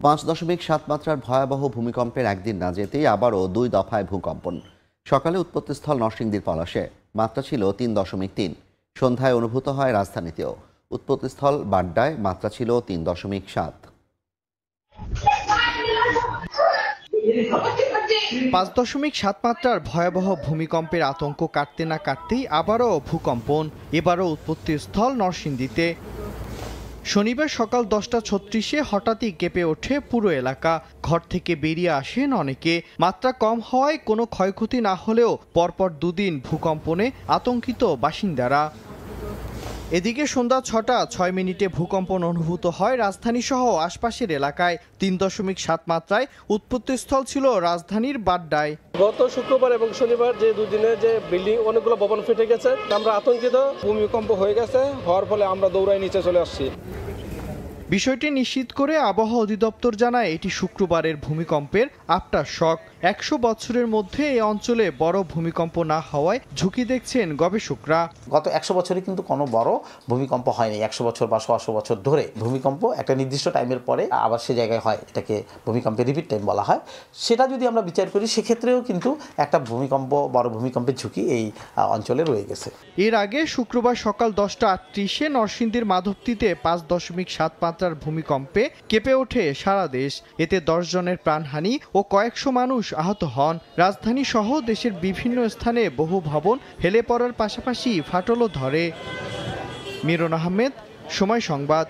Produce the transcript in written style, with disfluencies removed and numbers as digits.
5.7 মাত্রার ভয়াবহ ভূমিকম্পের একদিন না যেতেই আবারও 2 দফায় ভূকম্পন। সকালে উৎপত্তিস্থল নরসিংদীর পলাশে, মাত্রা ছিল 3.3। সন্ধ্যায় অনুভূত হয় রাজধানীতেও। উৎপত্তিস্থল বাড্ডায় মাত্রা ছিল 3.7। 5.7 মাত্রার ভয়াবহ ভূমিকম্পের আতঙ্ক কাটতে না কাটতেই আবারও ভূকম্পন, এবারও উৎপত্তিস্থল নরসিংদীতে। শনিবার সকাল 10:36-এ হঠাৎই কেঁপে ওঠে পুরো এলাকা। ঘর থেকে বেরিয়ে আসেন অনেকে। মাত্রা কম হওয়ায় কোনো ক্ষয়ক্ষতি না হলেও পরপর দুদিন ভূকম্পনে আতঙ্কিত বাসিন্দারা। এদিকে সন্ধ্যা 6:06 ভূকম্পন অনুভূত হয় রাজধানী সহ আশপাশের এলাকায়। 3.7 মাত্রায় উৎপত্তিস্থল ছিল রাজধানীর বাড্ডায়। গত শুক্রবার এবং শনিবার যে দুদিনে যে বিল্ডিং অনেকগুলো ভবন ফেটে গেছে, আমরা আতঙ্কিত। ভূমিকম্প হয়ে গেছে, হওয়ার ফলে আমরা দৌড়াই নিচে চলে আসছি। বিষয়টি নিশ্চিত করে আবহাওয়া অধিদপ্তর জানায় এটি শুক্রবারের ভূমিকম্পের আফটার শক। 100 বছরের মধ্যে এই অঞ্চলে বড় ভূমিকম্প না হওয়ায় ঝুঁকি দেখছেন গবেষকরা। গত 100 বছরে কিন্তু কোনো বড় ভূমিকম্প হয়নি। 100 বছর বা 100 বছর ধরে ভূমিকম্প একটা নির্দিষ্ট টাইমের পরে আবার সে জায়গায় হয়, এটাকে ভূমিকম্পের রিপিট টাইম বলা হয়। সেটা যদি আমরা বিচার করি সেক্ষেত্রেও কিন্তু একটা ভূমিকম্প, বড় ভূমিকম্পের ঝুঁকি এই অঞ্চলে রয়ে গেছে। এর আগে শুক্রবার সকাল 10:38-এ নরসিংদীর মাধবতীতে 5.7 মাত্রার ভূমিকম্পে কেঁপে ওঠে সারা দেশ। এতে 10 জনের প্রাণহানি ও কয়েকশো মানুষ আহত হন। রাজধানী সহ দেশের বিভিন্ন স্থানে বহু ভবন হেলে পড়ার পাশাপাশি ফাটলও ধরে। মিরন আহমেদ, সময় সংবাদ।